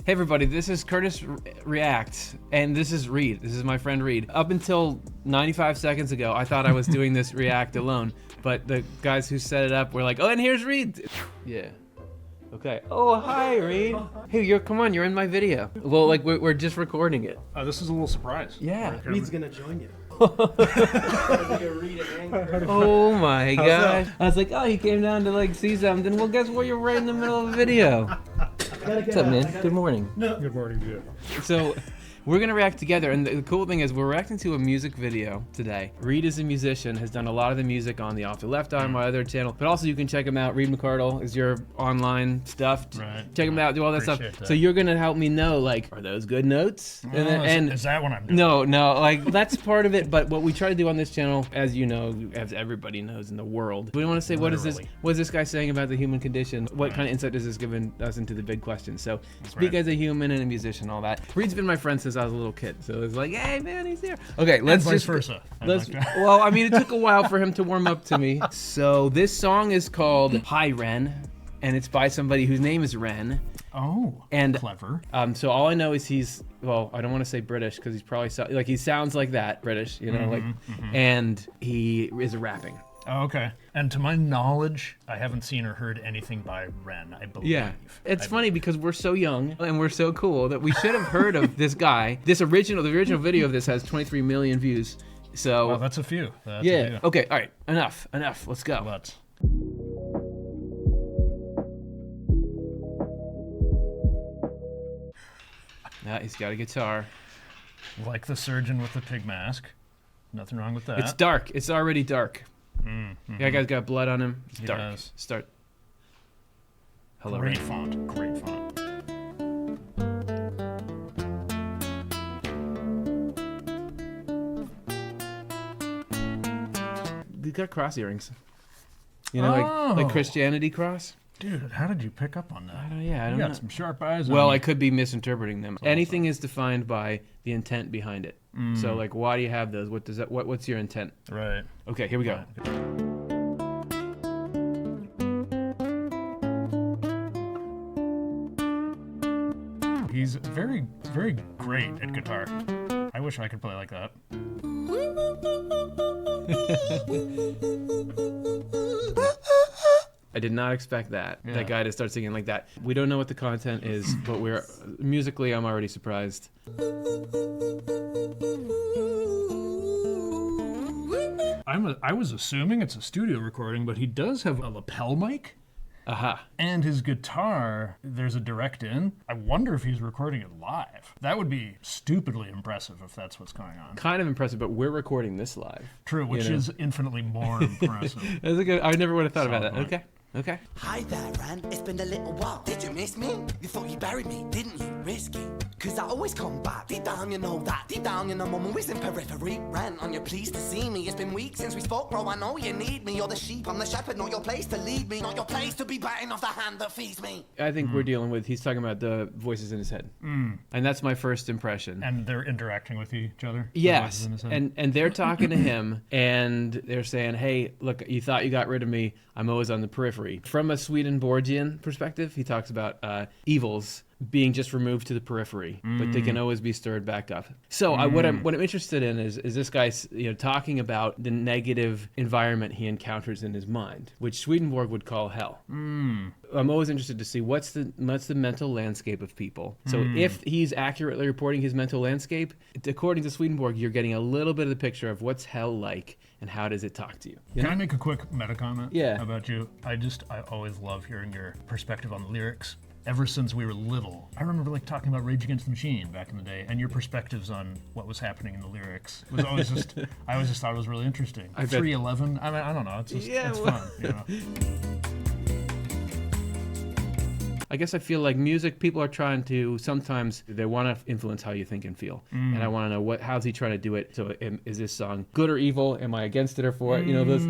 Hey everybody, this is Curtis Reacts, and this is Reade. This is my friend Reade. Up until 95 seconds ago, I thought I was doing this React alone, but the guys who set it up were like, oh, and here's Reade. Yeah. Okay. Oh, hi, Reade. Hey, come on, you're in my video. Well, like, we're just recording it. This is a little surprise. Yeah. Reade's gonna join you. Oh my gosh. I was like, oh, he came down to like see something. Well, guess what? You're right in the middle of a video. What's up, man? Good morning. No. Good morning, dude. So, we're gonna react together, and the cool thing is we're reacting to a music video today. Reade is a musician, has done a lot of the music on the Off the Left Eye, my other channel, but also you can check him out. Reade McCardell is your online stuff. Right. Check him out, do all that stuff. That. So you're gonna help me know, like, are those good notes? Oh, is that what I'm doing? No, like that's part of it. But what we try to do on this channel, as you know, as everybody knows in the world, we want to say, what is this guy saying about the human condition? What kind of insight is this giving us into the big question? So speak as a human and a musician, all that. Reade's been my friend since I was a little kid. So it's like, hey man, he's here. Okay, let's vice versa. Well, I mean, it took a while for him to warm up to me. So this song is called Hi Ren, and it's by somebody whose name is Ren. Oh, and clever. So all I know is he's, well, I don't want to say British because he's probably like he sounds like that British, you know, and he is rapping. Oh, okay. And to my knowledge, I haven't seen or heard anything by Ren, I believe. Yeah. It's funny because we're so young and we're so cool that we should have heard of this guy. The original video of this has 23 million views. So. Well, that's a few. That's yeah. A few. Okay. All right. Enough. Let's go. Let's. He's got a guitar. Like the surgeon with the pig mask. Nothing wrong with that. It's dark. It's already dark. That guy's got blood on him. It's dark. Does. Start. Hello. Great font. Great font. He got cross earrings. You know, like Christianity cross. Dude, how did you pick up on that? I don't know. Got some sharp eyes. Well, I could be misinterpreting them. Anything is defined by the intent behind it. So, like, why do you have those? What does that? What's your intent? Right. Okay, here we go. He's very, very great at guitar. I wish I could play like that. I did not expect that guy to start singing like that. We don't know what the content is, but we're musically, I'm already surprised. I was assuming it's a studio recording, but he does have a lapel mic. And his guitar, there's a direct in. I wonder if he's recording it live. That would be stupidly impressive if that's what's going on. Kind of impressive, but we're recording this live. True, which is infinitely more impressive. That's a good, I never would have thought about that. Okay. Hi there, Ren. It's been a little while. Did you miss me? You thought you buried me, didn't you? Risky. Cause I always come back. Deep down, you know that. Deep down, you know I'm always in periphery. Ren, on your pleased to see me. It's been weeks since we spoke, bro. I know you need me. You're the sheep, I'm the shepherd. Not your place to lead me. Not your place to be biting off the hand that feeds me. I think we're dealing with, he's talking about the voices in his head. And that's my first impression. And they're interacting with each other? Yes, and they're talking to him, and they're saying, hey, look, you thought you got rid of me. I'm always on the periphery. From a Swedenborgian perspective, he talks about evils being just removed to the periphery, but they can always be stirred back up. So what I'm interested in is this guy, talking about the negative environment he encounters in his mind, which Swedenborg would call hell. I'm always interested to see what's the mental landscape of people. So if he's accurately reporting his mental landscape, according to Swedenborg, you're getting a little bit of the picture of what's hell like and how does it talk to you. Can I make a quick meta comment about you? I always love hearing your perspective on the lyrics. Ever since we were little, I remember talking about Rage Against the Machine back in the day, and your perspectives on what was happening in the lyrics was always just, I always just thought it was really interesting. 311, I mean, I don't know, it's just, it's fun, you know. I guess I feel like music, people are trying to, sometimes they want to influence how you think and feel. And I want to know how's he trying to do it? So is this song good or evil? Am I against it or for it? You know, those,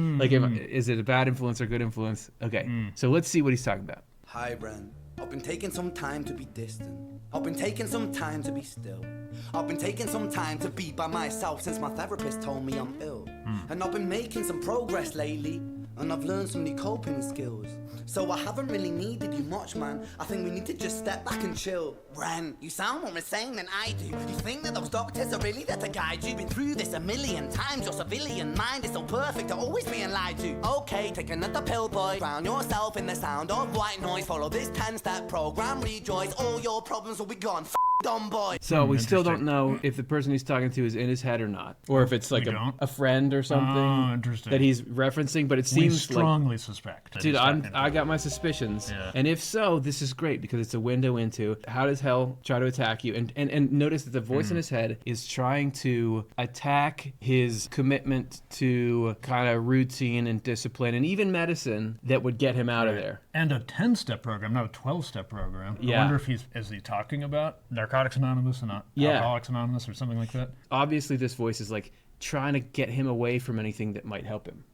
is it a bad influence or good influence? Okay, so let's see what he's talking about. Hi, Ren. I've been taking some time to be distant. I've been taking some time to be still. I've been taking some time to be by myself since my therapist told me I'm ill. And I've been making some progress lately. and I've learned some new coping skills. So I haven't really needed you much, man. I think we need to just step back and chill. Ren, you sound more insane than I do. You think that those doctors are really there to guide you? Been through this a million times. Your civilian mind is so perfect to always being lied to. Okay, take another pill, boy. Drown yourself in the sound of white noise. Follow this 10-step program, rejoice. All your problems will be gone. Dumb boy. So we still don't know if the person he's talking to is in his head or not, or if it's like a friend or something that he's referencing. But it seems we strongly suspect. Dude, I got my suspicions, and if so, this is great because it's a window into how does hell try to attack you, and notice that the voice in his head is trying to attack his commitment to kind of routine and discipline and even medicine that would get him out of there. And a 10-step program, not a 12-step program. Yeah. I wonder if is he talking about Narcotics Anonymous and not Alcoholics Anonymous or something like that? Obviously, this voice is like trying to get him away from anything that might help him.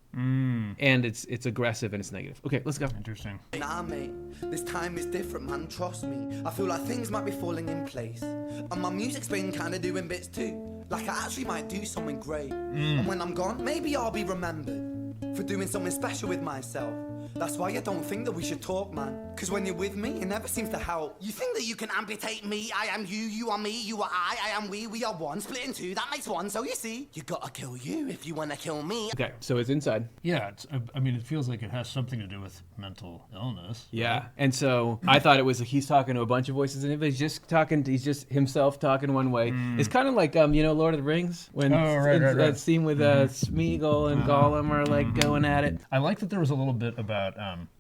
And it's aggressive and it's negative. Okay, let's go. Interesting. Nah, mate, this time is different, man, trust me. I feel like things might be falling in place. And my music's been kinda doing bits too. Like I actually might do something great. And when I'm gone, maybe I'll be remembered for doing something special with myself. That's why I don't think that we should talk, man. Cause when you're with me, it never seems to help. You think that you can amputate me? I am you, you are me, you are I am we are one. Split in two, that makes one. So you see, you gotta kill you if you wanna kill me. Okay, so it's inside. Yeah, I mean, it feels like it has something to do with mental illness. Yeah, and so I thought it was he's talking to a bunch of voices, and he's just himself talking one way. It's kind of like Lord of the Rings when that scene with Smeagol and Gollum are like going at it. I like that there was a little bit about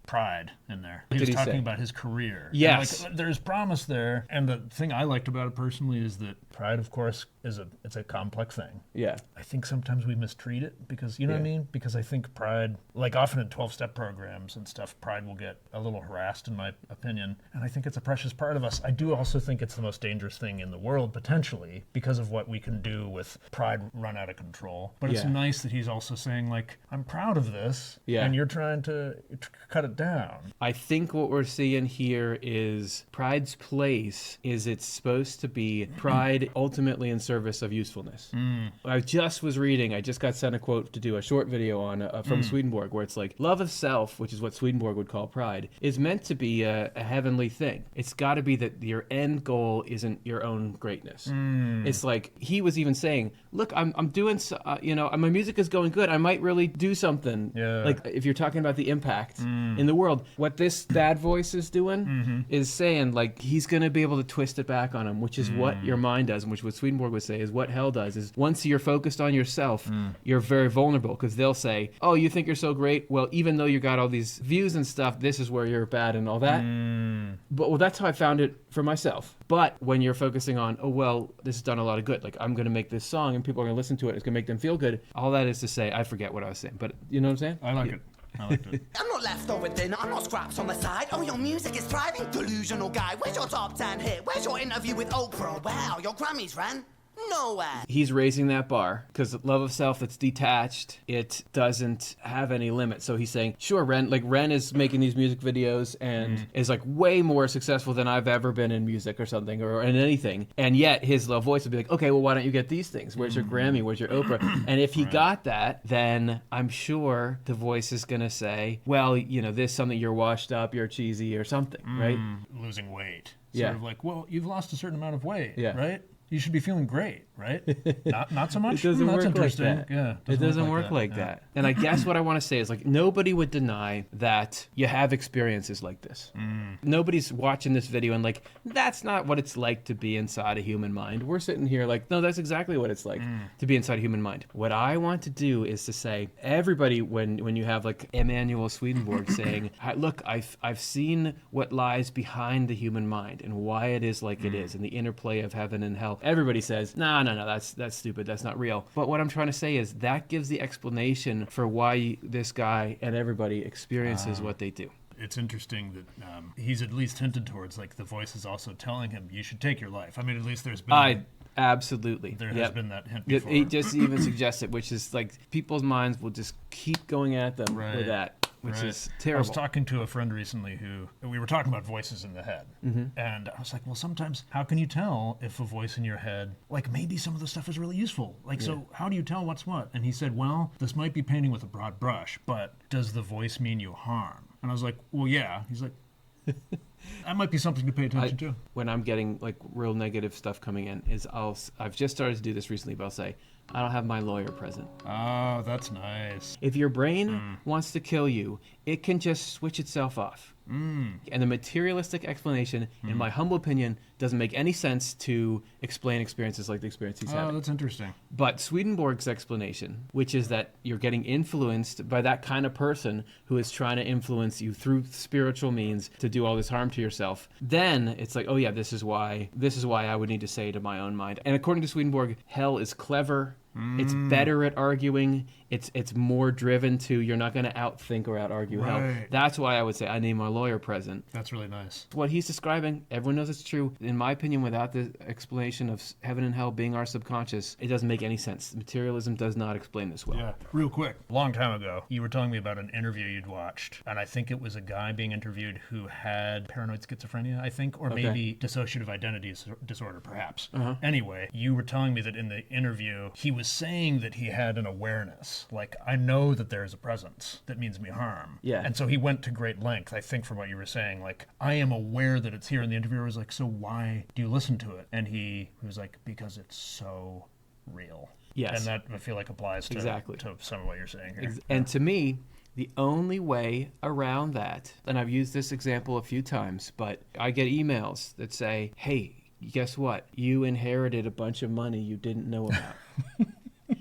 pride in there. He was talking about his career. Yes. And there's promise there. And the thing I liked about it personally is that pride, of course, it's a complex thing. Yeah. I think sometimes we mistreat it because, you know what I mean? Because I think pride, like often in 12-step programs and stuff, pride will get a little harassed in my opinion. And I think it's a precious part of us. I do also think it's the most dangerous thing in the world, potentially, because of what we can do with pride run out of control. But it's nice that he's also saying, like, I'm proud of this, and you're trying to cut it down. I think what we're seeing here is pride's place is it's supposed to be pride ultimately in service of usefulness. I just got sent a quote to do a short video on from Swedenborg where it's like love of self, which is what Swedenborg would call pride, is meant to be a heavenly thing. It's got to be that your end goal isn't your own greatness. It's like he was even saying, look, I'm doing my music is going good, I might really do something. Like if you're talking about the impact in the world, what this bad voice is doing is saying like he's going to be able to twist it back on him, which is what your mind does, and which what Swedenborg would say is what hell does, is once you're focused on yourself, you're very vulnerable, because they'll say, oh, you think you're so great, well, even though you got all these views and stuff, this is where you're bad and all that. But that's how I found it for myself. But when you're focusing on, oh, well, this has done a lot of good, like I'm going to make this song and people are going to listen to it, it's going to make them feel good, all that is to say, I forget what I was saying, but you know what I'm saying? I like it. I liked it. I'm not leftover dinner, I'm not scraps on the side. Oh, your music is thriving, delusional guy. Where's your top 10 hit? Where's your interview with Oprah? Wow, your Grammys, Ren? Nowhere. He's raising that bar because love of self that's detached, it doesn't have any limit. So he's saying, sure, Ren is making these music videos and is like way more successful than I've ever been in music or something or in anything. And yet his little voice would be like, okay, well, why don't you get these things? Where's your Grammy? Where's your Oprah? And if he got that, then I'm sure the voice is going to say, well, this is something you're washed up, you're cheesy or something, right? Losing weight. Sort of like, well, you've lost a certain amount of weight, right? You should be feeling great, right? Not so much. It doesn't That's work interesting. like that. Yeah, it doesn't work like that. And I guess what I want to say is like nobody would deny that you have experiences like this. Nobody's watching this video and like that's not what it's like to be inside a human mind. We're sitting here like, no, that's exactly what it's like to be inside a human mind. What I want to do is to say everybody when you have like Emanuel Swedenborg saying, look, I've seen what lies behind the human mind and why it is like it is and the interplay of heaven and hell. Everybody says, no, that's stupid, that's not real. But what I'm trying to say is that gives the explanation for why this guy and everybody experiences what they do. It's interesting that he's at least hinted towards, like, the voice is also telling him, you should take your life. I mean, at least there's been... Absolutely. There has been that hint before. He just even suggests it, which is like people's minds will just keep going at them with which is I terrible. was talking to a friend recently who we were talking about voices in the head, and I was like, well, sometimes how can you tell if a voice in your head, like maybe some of the stuff is really useful? Like, so how do you tell what's what? And he said, well, this might be painting with a broad brush, but does the voice mean you harm? And I was like, well, yeah. He's like, that might be something to pay attention to. When I'm getting like real negative stuff coming in, I've just started to do this recently, but I'll say, I don't have my lawyer present. Oh, that's nice. If your brain wants to kill you, it can just switch itself off. And the materialistic explanation, in my humble opinion, doesn't make any sense to explain experiences like the experience he's having. Oh, that's interesting. But Swedenborg's explanation, which is that you're getting influenced by that kind of person who is trying to influence you through spiritual means to do all this harm to yourself, then it's like, oh yeah, this is why I would need to say to my own mind. And according to Swedenborg, hell is clever. It's better at arguing. It's more driven to, you're not going to outthink or out-argue hell. That's why I would say I need my lawyer present. That's really nice. What he's describing, everyone knows it's true. In my opinion, without the explanation of heaven and hell being our subconscious, it doesn't make any sense. Materialism does not explain this well. Yeah, real quick. A long time ago, you were telling me about an interview you'd watched, and I think it was a guy being interviewed who had paranoid schizophrenia, I think, or maybe dissociative identity disorder, perhaps. Anyway, you were telling me that in the interview, he was saying that he had an awareness. Like, I know that there is a presence that means me harm. Yeah. And so he went to great length, I think, from what you were saying. Like, I am aware that it's here. And the interviewer was like, so why do you listen to it? And he was like, because it's so real. Yes. And that, I feel like, applies to some of what you're saying here. And to me, the only way around that, and I've used this example a few times, but I get emails that say, hey, guess what? You inherited a bunch of money you didn't know about.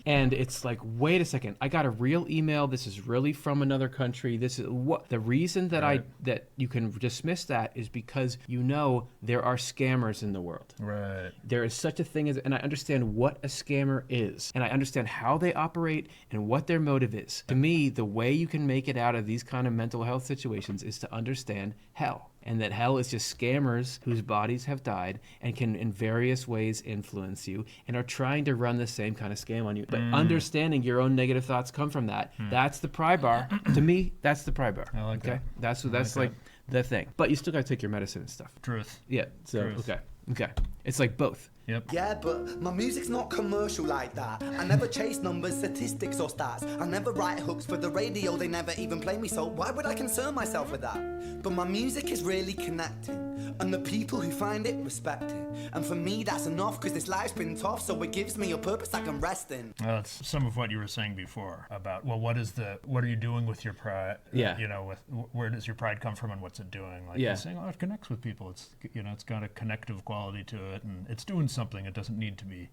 And it's like, wait a second, I got a real email. This is really from another country. This is what the reason that that you can dismiss that is because you know there are scammers in the world. Right. There is such a thing as, and I understand what a scammer is, and I understand how they operate and what their motive is. To me, the way you can make it out of these kind of mental health situations is to understand hell. And that hell is just scammers whose bodies have died and can in various ways influence you and are trying to run the same kind of scam on you. But understanding your own negative thoughts come from that. That's the pry bar. To me, that's the pry bar. I like that. That's like the thing. But you still got to take your medicine and stuff. Truth. Yeah. So, Truth. Okay. It's like both. Yep. Yeah, but my music's not commercial like that. I never chase numbers, statistics, or stats. I never write hooks for the radio, they never even play me, so why would I concern myself with that? But my music is really connecting, and the people who find it respect it. And for me, that's enough, because this life's been tough, so it gives me a purpose I can rest in. That's some of what you were saying before about, well, what are you doing with your pride? Yeah. You know, where does your pride come from and what's it doing? Like, yeah. You're saying, it connects with people. It's, it's got a connective quality to it, and it's doing something. It doesn't need to be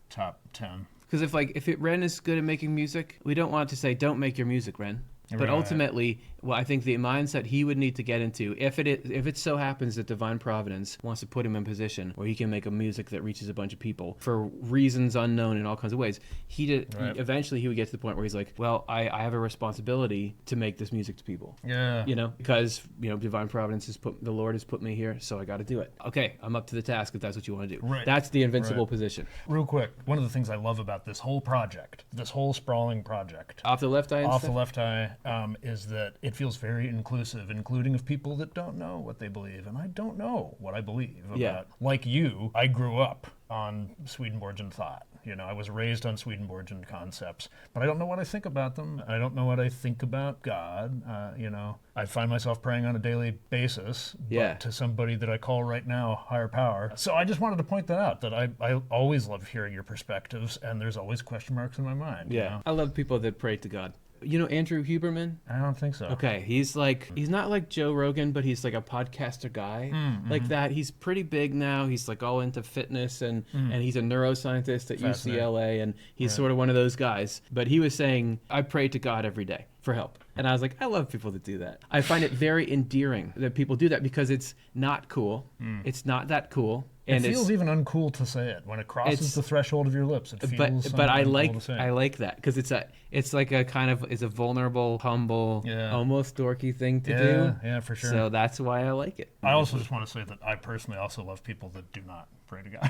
top 10. Because if Ren is good at making music, we don't want to say, don't make your music, Ren. But ultimately, I think the mindset he would need to get into, if it so happens that Divine Providence wants to put him in position where he can make a music that reaches a bunch of people for reasons unknown in all kinds of ways, eventually he would get to the point where he's like, well, I have a responsibility to make this music to people. Yeah. Because Divine Providence the Lord has put me here, so I got to do it. Okay, I'm up to the task if that's what you want to do. Right. That's the invincible position. Real quick, one of the things I love about this whole project, this whole sprawling project, Off the left eye. is that it feels very inclusive, including of people that don't know what they believe. And I don't know what I believe about. Yeah. Like you, I grew up on Swedenborgian thought. I was raised on Swedenborgian concepts, but I don't know what I think about them. I don't know what I think about God. I find myself praying on a daily basis, but to somebody that I call right now higher power. So I just wanted to point that out, that I always love hearing your perspectives, and there's always question marks in my mind. Yeah. I love people that pray to God. You know Andrew Huberman? I don't think so. Okay, he's not like Joe Rogan, but he's like a podcaster guy. Like that. He's pretty big now. He's like all into fitness and he's a neuroscientist at UCLA, and he's sort of one of those guys. But he was saying, I pray to God every day for help. And I was like, I love people that do that. I find it very endearing that people do that because it's not cool. It's not that cool. And it feels even uncool to say it when it crosses the threshold of your lips. It feels but I uncool to say. I like that because it's like a kind of a vulnerable, humble, almost dorky thing to do. Yeah, for sure. So that's why I like it. I also just want to say that I personally also love people that do not Pray to God.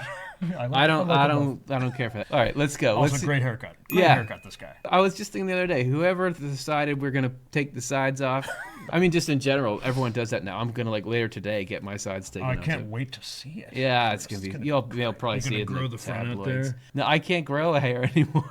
I don't care for that. All right, let's go. Also, Let's great haircut. Great Yeah. haircut, this guy. I was just thinking the other day, whoever decided we're gonna take the sides off. I mean, just in general, everyone does that now. I'm gonna like later today get my sides taken Oh, I off. can't wait to see it. Yeah, it's gonna be. You'll probably see gonna it in grow the the front out tabloids. there? No, I can't grow a hair anymore.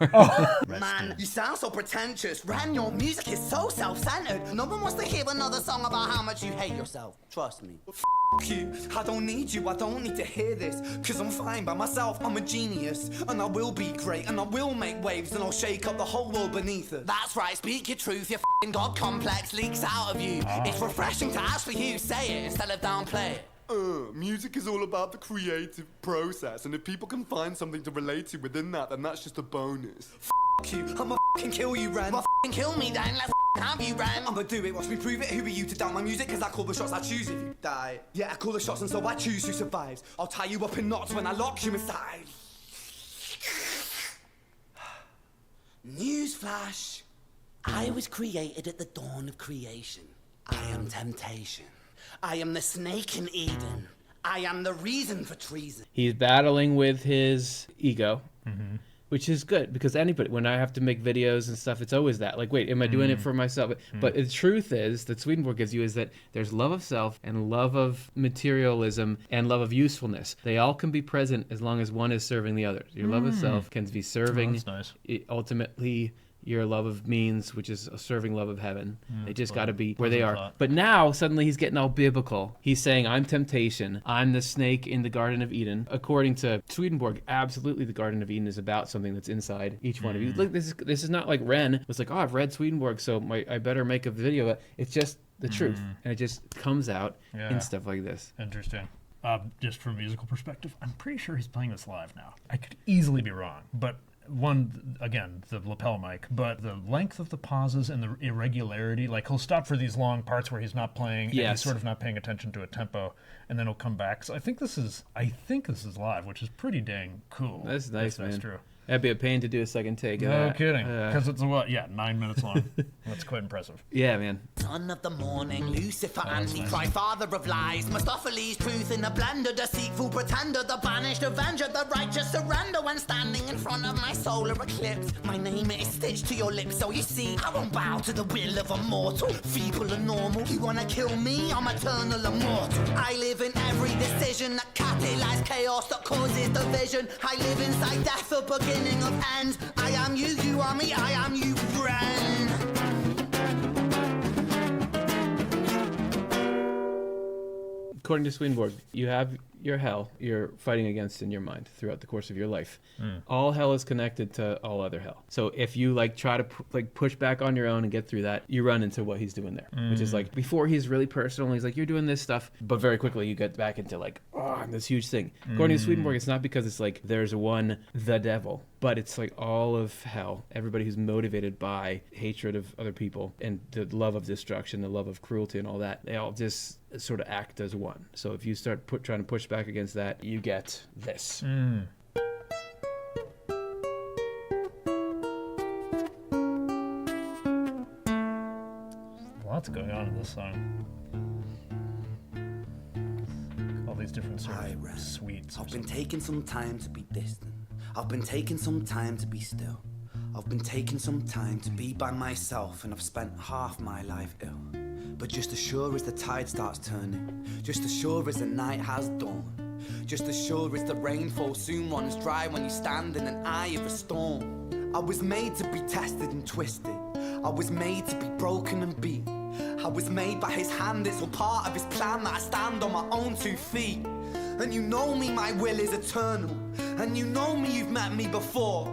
Man, you sound so pretentious. Ren, your music is so self-centered. No one wants to hear another song about how much you hate yourself. Trust me. F you. I don't need you. I don't need to hear this. Cause I'm fine by myself. I'm a genius. And I will be great. And I will make waves. And I'll shake up the whole world beneath us. That's right. Speak your truth. Your f***ing God complex leaks out of you. It's refreshing to ask for you. Say it instead of downplay it. Music is all about the creative process, and if people can find something to relate to within that, then that's just a bonus. F you. I'ma f***ing kill you, Ren. Well, f***ing kill me then. Let's f***ing have you, Ren. I'ma do it. Watch me prove it. Who are you to doubt my music? Cause I call the shots I choose if you die. Yeah, I call the shots and so I choose who survives. I'll tie you up in knots when I lock you inside. Newsflash. I was created at the dawn of creation. I am temptation. I am the snake in Eden. I am the reason for treason. He's battling with his ego, which is good because anybody, when I have to make videos and stuff, it's always that. Like, wait, am I doing it for myself? But the truth is that Swedenborg gives you is that there's love of self and love of materialism and love of usefulness. They all can be present as long as one is serving the other. Your love of self can be serving. That's nice. Ultimately, your love of means, which is a serving love of heaven. They just got to be where they pleasant are. thought. But now, suddenly, he's getting all biblical. He's saying, I'm temptation. I'm the snake in the Garden of Eden. According to Swedenborg, absolutely the Garden of Eden is about something that's inside each one of you. Look, this is not like Ren was like, oh, I've read Swedenborg, so I better make a video. It's just the truth. And it just comes out in stuff like this. Interesting. Just from a musical perspective, I'm pretty sure he's playing this live now. I could easily be wrong, but one, again, the lapel mic, but the length of the pauses and the irregularity, like he'll stop for these long parts where he's not playing and he's sort of not paying attention to a tempo, and then he'll come back. So I think this is live, which is pretty dang cool. That's nice, if man. That's true. That'd be a pain to do a second take of No that. kidding. Because it's 9 minutes long. That's quite impressive. Yeah, man. Son of the morning, Lucifer, Antichrist, father of lies, Mephistopheles, truth in a blender, deceitful pretender, the banished avenger, the righteous surrender when standing in front of my solar eclipse. My name is stitched to your lips, so you see, I won't bow to the will of a mortal, feeble and normal. You wanna kill me? I'm eternal immortal. I live in every decision that catalyzes chaos, that causes division. I live inside death, the beginning of end. I am you, you are me, I am you, Ren. According to Swedenborg, you have your hell you're fighting against in your mind throughout the course of your life. All hell is connected to all other hell. So if you try to push back on your own and get through that, you run into what he's doing there, which is before he's really personal. He's like, you're doing this stuff, but very quickly you get back into this huge thing. According to Swedenborg, it's not because it's there's one the devil, but it's all of hell. Everybody who's motivated by hatred of other people and the love of destruction, the love of cruelty, and all that, they all just sort of act as one. So if you start trying to push back against that, you get this. Lots going on in this song. All these different sort Hi, of Ren. sweets. I've been taking some time to be distant. I've been taking some time to be still. I've been taking some time to be by myself, and I've spent half my life ill. But just as sure as the tide starts turning, just as sure as the night has dawned, just as sure as the rainfall soon runs dry when you stand in an eye of a storm. I was made to be tested and twisted. I was made to be broken and beat. I was made by his hand, it's all part of his plan that I stand on my own 2 feet. And you know me, my will is eternal. And you know me, you've met me before.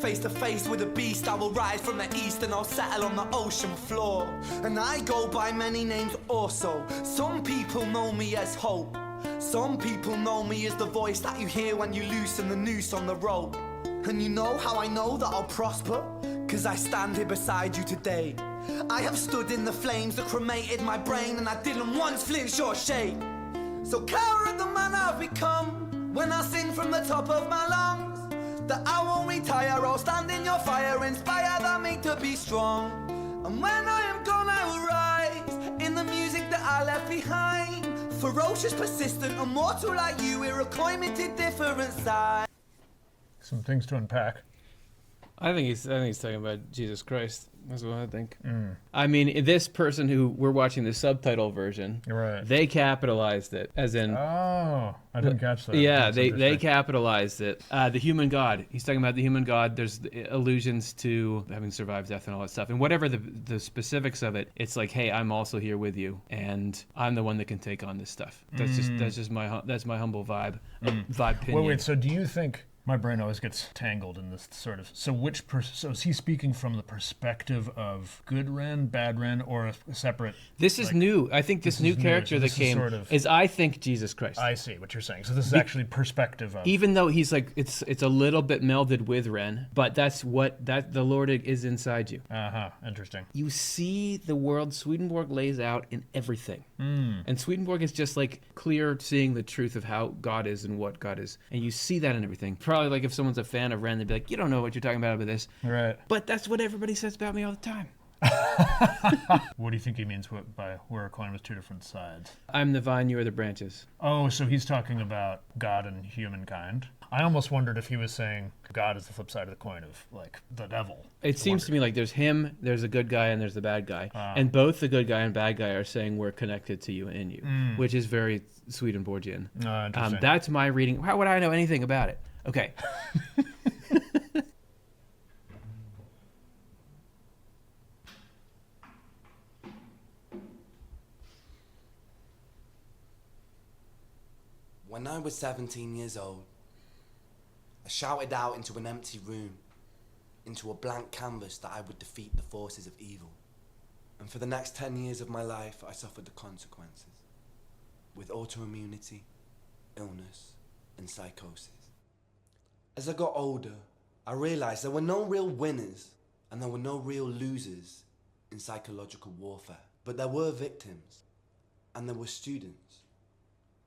Face to face with a beast, I will rise from the east and I'll settle on the ocean floor. And I go by many names also. Some people know me as hope. Some people know me as the voice that you hear when you loosen the noose on the rope. And you know how I know that I'll prosper? 'Cause I stand here beside you today. I have stood in the flames that cremated my brain, and I didn't once flinch or shake. So care of the man I've become when I sing from the top of my lungs, that I won't retire, I'll stand in your fire, inspire that me to be strong. And when I am gone I will rise in the music that I left behind, Ferocious, persistent, immortal like you, we're a climate different sides. Some things to unpack. I think he's talking about Jesus Christ. That's what I think. I mean, this person who we're watching the subtitle version, Right. they capitalized it, as in. Oh, I didn't catch that. Yeah, That's they interesting. capitalized it. The human God. He's talking about the human God. There's allusions to having survived death and all that stuff. And whatever the specifics of it, it's like, hey, I'm also here with you, and I'm the one that can take on this stuff. That's just my humble vibe. Vibe opinion. Wait. So do you think? My brain always gets tangled in this sort of. So so is he speaking from the perspective of good Ren, bad Ren, or a separate? This is new. I think this new is new, character so that this is came sort of- is, I think, Jesus Christ. I see what you're saying. So this is actually perspective of. Even though he's like, it's a little bit melded with Ren, but that's the Lord is inside you. Interesting. You see the world Swedenborg lays out in everything. And Swedenborg is just like clear seeing the truth of how God is and what God is. And you see that in everything. Probably like if someone's a fan of Ren, they'd be like, you don't know what you're talking about with this. Right. But that's what everybody says about me all the time. What do you think he means by we're a coin with two different sides? I'm the vine, you are the branches. Oh, so he's talking about God and humankind. I almost wondered if he was saying God is the flip side of the coin of, like, the devil. It seems to me like there's him, there's a good guy, and there's the bad guy. And both the good guy and bad guy are saying we're connected to you and in you, which is very Swedenborgian. Interesting. That's my reading. How would I know anything about it? Okay. When I was 17 years old, I shouted out into an empty room, into a blank canvas, that I would defeat the forces of evil. And for the next 10 years of my life, I suffered the consequences, with autoimmunity, illness, and psychosis. As I got older, I realized there were no real winners and there were no real losers in psychological warfare, but there were victims and there were students.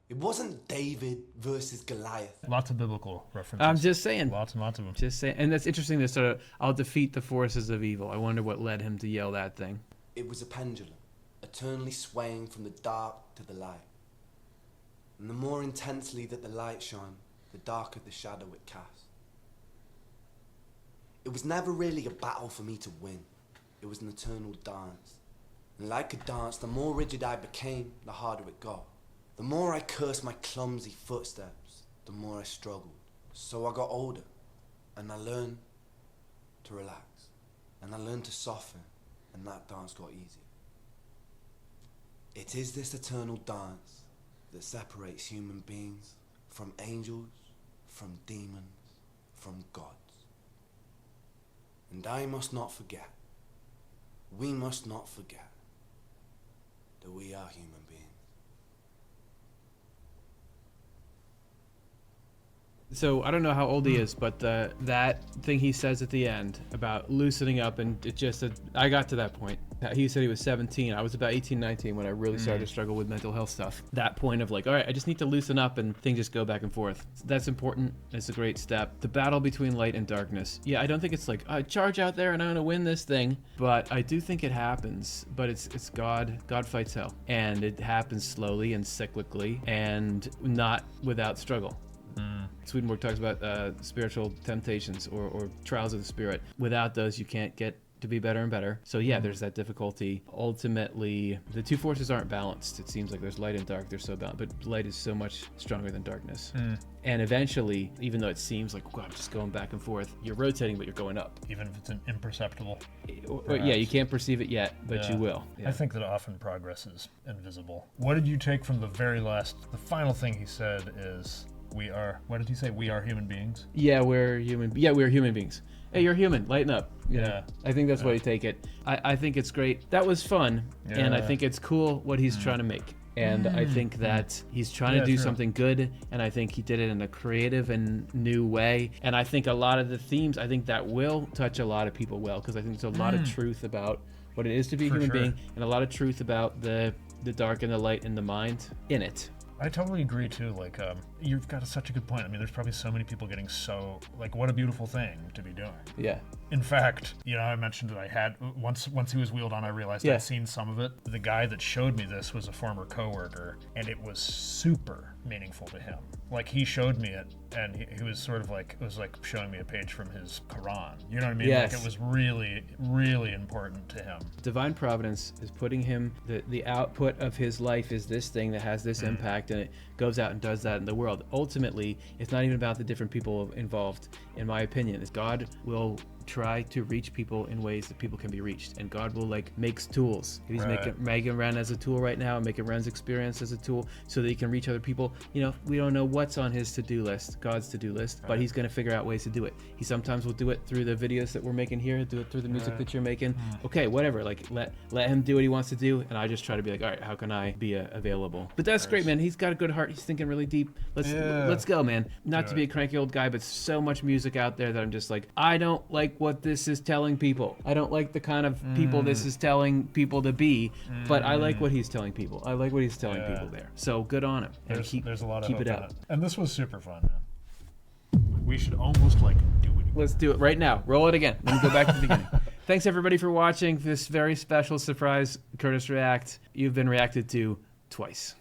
It wasn't David versus Goliath. Lots of biblical references. I'm just saying. Lots and lots of them. Just saying. And that's interesting, this sort of, I'll defeat the forces of evil. I wonder what led him to yell that thing. It was a pendulum, eternally swaying from the dark to the light. And the more intensely that the light shone, the darker the shadow it cast. It was never really a battle for me to win. It was an eternal dance. And like a dance, the more rigid I became, the harder it got. The more I cursed my clumsy footsteps, the more I struggled. So I got older, and I learned to relax, and I learned to soften, and that dance got easier. It is this eternal dance that separates human beings from angels, from demons, from gods. And I must not forget, we must not forget, that we are human beings. So I don't know how old he is, but that thing he says at the end about loosening up, and it just, I got to that point. He said he was 17. I was about 18, 19 when I really started to struggle with mental health stuff. That point of like, all right, I just need to loosen up and things just go back and forth. That's important. It's a great step. The battle between light and darkness. Yeah, I don't think it's like, charge out there and I'm going to win this thing. But I do think it happens. But it's God. God fights hell. And it happens slowly and cyclically and not without struggle. Swedenborg talks about spiritual temptations or trials of the spirit. Without those, you can't get to be better and better. So yeah, there's that difficulty. Ultimately, the two forces aren't balanced. It seems like there's light and dark. They're so balanced, but light is so much stronger than darkness. And eventually, even though it seems like, wow, I'm just going back and forth, you're rotating, but you're going up. Even if it's imperceptible. Yeah, you can't perceive it yet, but you will. I think that often progress is invisible. What did you take from the final thing he said is, what did he say? We are human beings? Yeah, we're human beings. Hey, you're human. Lighten up. Yeah. I think that's why you take it. I think it's great. That was fun. And I think it's cool what he's trying to make. And I think that he's trying to do something good. And I think he did it in a creative and new way. And I think a lot of the themes, I think that will touch a lot of people well. Because I think there's a lot of truth about what it is to be a human being. And a lot of truth about the dark and the light and the mind in it. I totally agree too. Like, you've got such a good point. I mean, there's probably so many people getting so, like, what a beautiful thing to be doing. Yeah. In fact, you know, I mentioned that I had, once he was wheeled on, I realized Yeah. I'd seen some of it. The guy that showed me this was a former coworker, and it was super meaningful to him. Like, he showed me it, and he was sort of like, it was like showing me a page from his Quran. You know what I mean? Yes. Like, it was really, really important to him. Divine providence is putting him, the output of his life is this thing that has this impact, and it goes out and does that in the world. Ultimately, it's not even about the different people involved, in my opinion. Is God will try to reach people in ways that people can be reached, and God will like makes tools. He's making Ren as a tool right now, making Ren's experience as a tool so that he can reach other people. You know, we don't know what's on his to-do list, God's to-do list, but he's going to figure out ways to do it. He sometimes will do it through the videos that we're making here, do it through the music that you're making. Okay, whatever, like let him do what he wants to do, and I just try to be like, all right, how can I be available? But that's great, man. He's got a good heart. He's thinking really deep. Let's go, man. Not to be a cranky old guy, but so much music out there that I'm just like, I don't like what this is telling people. I don't like the kind of people this is telling people to be, but I like what he's telling people. I like what he's telling people there. So good on him. And There's a lot of keep hope it in up. it. And this was super fun, man. We should almost like do it. Let's do it right now. Roll it again. Let me go back to the beginning. Thanks everybody for watching this very special surprise Curtis React. You've been reacted to twice.